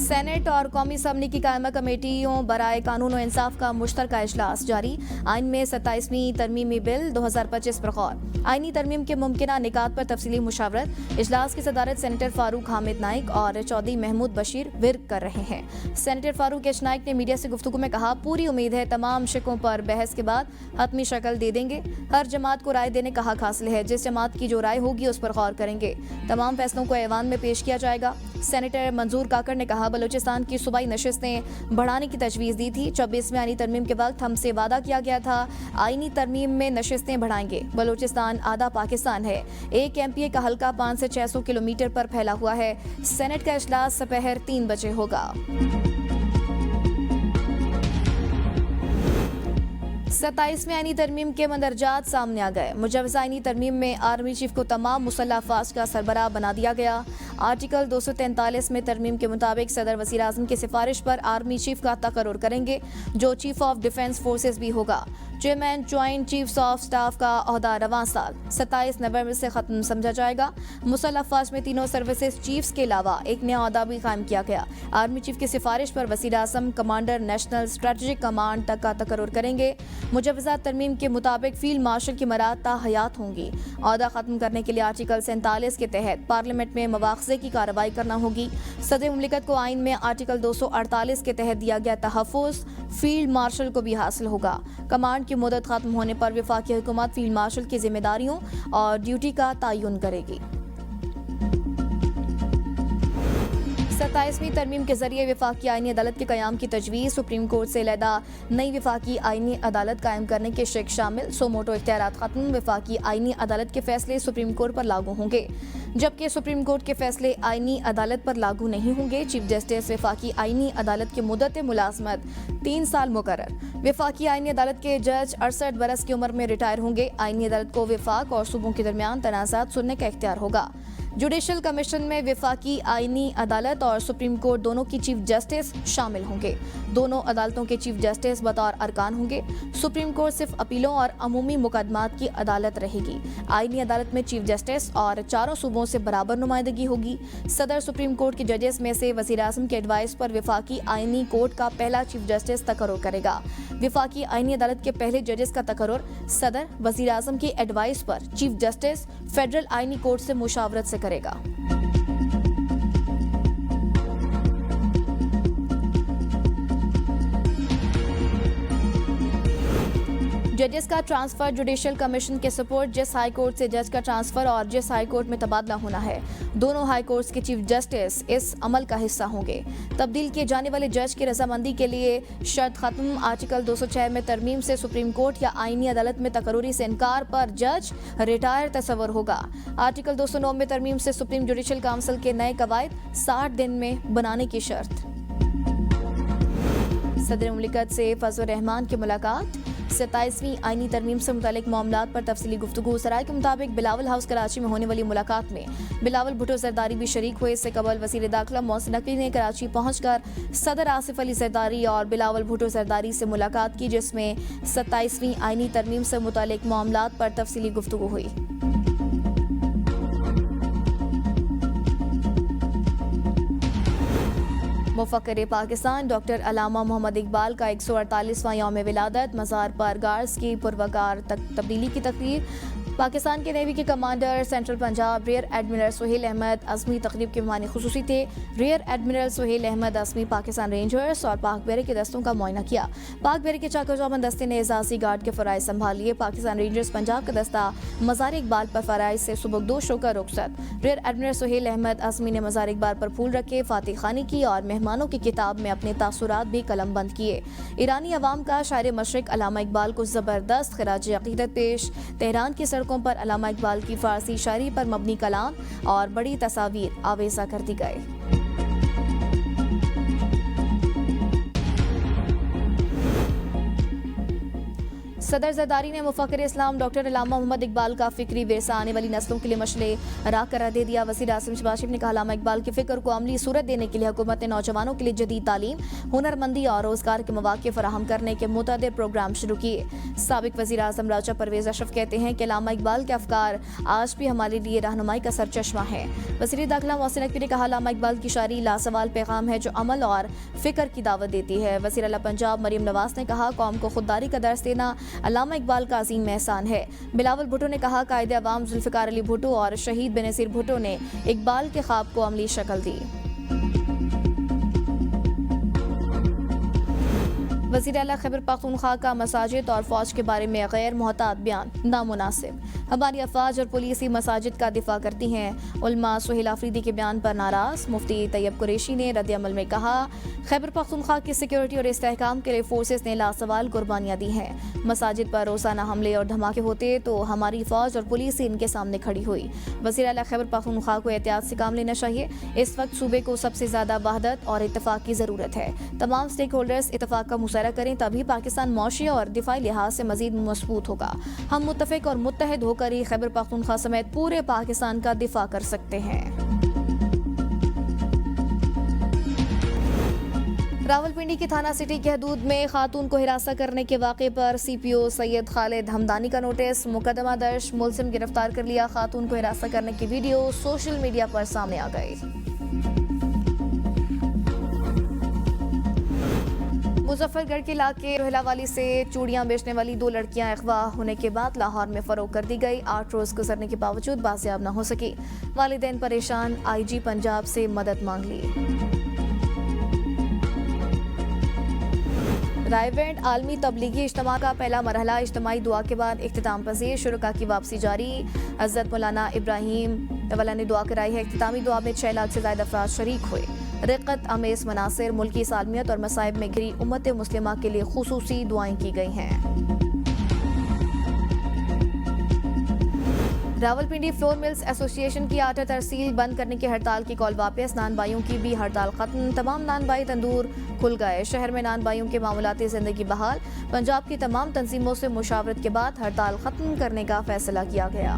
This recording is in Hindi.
सेनेट और कौमी असम्बली की कायमा कमेटियों बराए कानून और इंसाफ का मुश्तरका इजलास जारी। आइन में 27वीं तरमीमी बिल 2025 पर गौर। आइनी तरमीम के मुमकिना निकात पर तफसीली मुशावरत। इजलास की सदारत सेनेटर फारूक हामिद नाइक और चौधरी महमूद बशीर विर्क कर रहे हैं। सेनेटर फारूक एच नाइक ने मीडिया से गुफ्तगू में कहा, पूरी उम्मीद है तमाम शिकों पर बहस के बाद हतमी शक्ल दे देंगे। हर जमात को राय देने का हक हासिल है। जिस जमात की जो राय होगी उस पर गौर करेंगे। तमाम फैसलों को ऐवान में पेश किया जाएगा। सेनेटर मंजूर काकड़ ने कहा, बलूचिस्तान की सूबाई नशिस्तें बढ़ाने की तजवीज़ दी थी। 24वें आईनी तरमीम के वक्त हमसे वादा किया गया था आईनी तरमीम में नशिस्तें बढ़ाएंगे। बलूचिस्तान आधा पाकिस्तान है। एक MPA का हल्का 500 से 600 किलोमीटर पर फैला हुआ है। सेनेट का इजलास दोपहर 3 बजे होगा। 27वें आईनी तरमीम के मंदरजात सामने आ गए। मुजवज़ा आईनी तरमीम में आर्मी चीफ को तमाम मुसल्लह अफवाज का सरबराह बना दिया गया। आर्टिकल 243 में तरमीम के मुताबिक सदर वज़ीर आज़म की सिफारिश पर आर्मी चीफ का तकर्रुर करेंगे, जो चीफ ऑफ डिफेंस फोर्सेस भी होगा। Chairman joint chiefs of staff का ओहदा रवां साल 27 नवंबर से खत्म समझा जाएगा। मुसल्लह अफवाज में तीनों सर्विसेज चीफ्स के अलावा एक नया ओहदा भी कायम किया गया। आर्मी चीफ की सिफारिश पर वज़ीर आज़म कमांडर नेशनल स्ट्रेटेजिक कमांड तक का तकर्रुर करेंगे। मुजवज़ा तरमीम के मुताबिक फील्ड मार्शल की मराद हयात होंगी। ओहदा खत्म करने के लिए आर्टिकल 47 के तहत पार्लियामेंट में मवाख़ज़े की कार्रवाई करना होगी। सदर मुमलिकत को आइन में आर्टिकल 248 के तहत दिया गया तहफ़्फ़ुज़ फील्ड मार्शल को भी हासिल होगा। कमांड की मुद्दत खत्म होने पर वफाकी हुकूमत फील्ड मार्शल की जिम्मेदारियों और ड्यूटी का तयन करेगी। 27वीं तरमीम के जरिए वफाकी आईनी अदालत के क़याम की तजवीज़। सुप्रीम कोर्ट से लैदा नई वफाकी आईनी अदालत कायम करने के शेख शामिल। सोमोटो इख्तियारात खत्म। वफाकी आईनी अदालत के फैसले सुप्रीम कोर्ट पर लागू होंगे, जबकि सुप्रीम कोर्ट के फैसले आईनी अदालत पर लागू नहीं होंगे। चीफ जस्टिस वफाकी आईनी अदालत की मुद्दत मुलाजमत 3 साल मुकर्रर। वफाकी आईनी अदालत के जज 68 बरस की उम्र में रिटायर होंगे। आईनी अदालत को वफाक और सूबों के दरमियान तनाज़ात सुनने का इख्तियार होगा। जुडिशल कमीशन में वफाकी आईनी अदालत और सुप्रीम कोर्ट दोनों की चीफ जस्टिस शामिल होंगे। दोनों अदालतों के चीफ जस्टिस बतौर अरकान होंगे। सुप्रीम कोर्ट सिर्फ अपीलों और अमूमी मुकदमात की अदालत रहेगी। आईनी अदालत में चीफ जस्टिस और चारों सूबों से बराबर नुमाइंदगी होगी। सदर सुप्रीम कोर्ट के जजेस में से वज़ीर आज़म के एडवाइस पर वफाकी आईनी कोर्ट का पहला चीफ जस्टिस तकर्रुर करेगा। वफाकी आईनी अदालत के पहले जजेस का तकर्रुर सदर वज़ीर आज़म की एडवाइस पर चीफ जस्टिस फेडरल आईनी कोर्ट से मुशावरत से करेगा। जजेस का ट्रांसफर जुडिशल कमीशन के सपोर्ट जिस हाई कोर्ट से जज का ट्रांसफर और जिस हाई कोर्ट में तबादला होना है, दोनों हाई कोर्ट्स के चीफ जस्टिस इस अमल का हिस्सा होंगे। तब्दील किए जाने वाले जज की रजामंदी के लिए शर्त खत्म। आर्टिकल 206 में तरमीम से सुप्रीम कोर्ट या आईनी अदालत में तकर्रुरी से इनकार पर जज रिटायर तस्वर होगा। आर्टिकल 209 में तरमीम से सुप्रीम जुडिशल काउंसिल के नए कवायद 60 दिन में बनाने की शर्त। सदर मुमलिकत से फजल रहमान की मुलाकात। 27वीं आईनी तरमीम से मुतालिक मामलात पर तफसीली गुफ्तगू। सराय के मुताबिक बिलावल हाउस कराची में होने वाली मुलाकात में बिलावल भुट्टो जरदारी भी शरीक हुए। इससे कबल वज़ीर दाखिला मोहसिन नकवी ने कराची पहुंचकर सदर आसिफ अली जरदारी और बिलावल भुट्टो जरदारी से मुलाकात की, जिसमें 27वीं आईनी तरमीम से मुतालिक मामलात पर तफसीली गुफ्तगू हुई। मुफक्किर पाकिस्तान डॉक्टर अलामा मोहम्मद इकबाल का 148वां यौम विलादत। मज़ार पर गार्ड्स की पुरवकार तब्दीली की तकरीर। पाकिस्तान के नेवी के commander central Punjab rear admiral Suhail Ahmed Azmi तकरीब के मेहमान खुसूसी थे। Rear admiral Suhail Ahmed Azmi Pakistan rangers और पाक बहरे के दस्तों का मुआयना किया। पाक बहरे के चाकरचौबंद दस्ते ने एजाजी गार्ड के फ़राइज़ संभाल लिए। पाकिस्तान रेंजर्स पंजाब का दस्ता मज़ार इकबाल पर फ़राइज़ से सुबकदोश होकर रुखसत। रियर एडमिरल सुहेल अहमद अज़मी ने मज़ार इकबाल पर फूल रखे, फातिह खानी की और मेहमानों की किताब में अपने तासुरात भी कलम बंद किए। ईरानी अवाम का शायर मशरिक अल्लामा इकबाल को ज़बरदस्त ख़िराज अक़ीदत पेश। तेहरान की सड़कों पर अल्लामा इकबाल की फ़ारसी शायरी पर मबनी कलाम और बड़ी तस्वीर आवेज़ा कर दी गई। सदर जरदारी ने मुफक्किर इस्लाम डॉक्टर अल्लामा मोहम्मद इकबाल का फिक्री विरसा आने वाली नस्लों के लिए मशले राह करार दे दिया। वज़ीर आज़म शहबाज शरीफ ने कहा, अल्लामा इकबाल की फ़िक्र को अमली सूरत देने के लिए हुकूमत ने नौजवानों के लिए जदीद तालीम, हुनरमंदी और रोज़गार के मौक़े फराहम करने के मुतअद्दिद प्रोग्राम शुरू किए। साबिक़ वज़ीर आज़म राजा परवेज़ अशरफ कहते हैं कि अल्लामा इकबाल के अफ़कार आज भी हमारे लिए रहनुमाई का सरचश्मा है। वज़ीर दाखिला मोहसिन नकवी ने कहा, अल्लामा इकबाल की शायरी लासवाल पैगाम है जो अमल और फ़िक्र की दावत देती है। वज़ीर आला पंजाब मरियम नवाज ने कहा, कौम को खुददारी का दर्स देना अल्लामा इकबाल का अजीम एहसान है। बिलावल भुट्टो ने कहा, कायदे अवाम जुल्फ़िकार अली भुट्टो और शहीद बेनज़ीर भुट्टो ने इकबाल के ख्वाब को अमली शक्ल दी। वज़ीर आला खैबर पख्तूनख्वा का मसाजिद और फ़ौज के बारे में गैर मुहतात बयान नामुनासिब। हमारी अफवाज और पुलिस ही मसाजिद का दिफा करती हैं। उलमा सुहेल आफरीदी के बयान पर नाराज़। मुफ्ती तैयब कुरैशी ने रद्द अमल में कहा, खैबर पख्तूनख्वा की सिक्योरिटी और इस्तेहकाम के लिए फोर्सेस ने लासवाल कुर्बानियाँ दी हैं। मसाजिद पर रोज़ाना हमले और धमाके होते तो हमारी फ़ौज और पुलिस ही इनके सामने खड़ी हुई। वज़ीर आला खैबर पख्तूनख्वा को एहतियात से काम लेना चाहिए। इस वक्त सूबे को सबसे ज़्यादा वहदत और इत्तफाक की ज़रूरत है। तमाम स्टेक होल्डर्स इत्तफाक का मुशायरा करें, तभी पाकिस्तान मौशी और दिफाई लिहाज से मजीद मजबूत होगा। हम मुत्तफिक और मुत्तहद होकर ही खैबर पख्तूनख्वा समेत पूरे पाकिस्तान का दिफा कर सकते हैं। रावलपिंडी की थाना सिटी की हदूद में खातून को हिरासत करने के वाक़े पर CPO सैयद खालिद हमदानी का नोटिस, मुकदमा दर्ज, मुलजिम गिरफ्तार कर लिया। खातून को हिरासत करने की वीडियो सोशल मीडिया पर सामने आ गई। मुजफ्फरगढ़ के इलाके रोहिलावाली से चूड़ियां बेचने वाली 2 लड़कियां अगवा होने के बाद लाहौर में फरोख्त कर दी गई। 8 रोज गुजरने के बावजूद बाजियाब न हो सकी। वालिदैन परेशान, IG पंजाब से मदद मांग ली। रायवेंट आलमी तबलीगी इज्तिमा का पहला मरहला इज्तिमाई दुआ के बाद इख्तिताम पजीर, शुरका की वापसी जारी। हज़रत मौलाना इब्राहिम तवल्ला ने दुआ कराई है। इख्तितामी दुआ में 6 लाख से ज़्यादा अफराद शरीक हुए। रिक़त अमेज़ मनासिर, मुल्की सालमियत और मसाइब में घिरी उम्मत मुस्लिमा के लिए खुसूसी दुआएं की गई हैं। रावलपिंडी फ्लोर मिल्स एसोसिएशन की आटा तरसील बंद करने की हड़ताल की कॉल वापस। नानबाइयों की भी हड़ताल खत्म। तमाम नानबाई तंदूर खुल गए। शहर में नानबाइयों के मामूलाती जिंदगी बहाल। पंजाब की तमाम तंजीमों से मुशावरत के बाद हड़ताल खत्म करने का फैसला किया गया।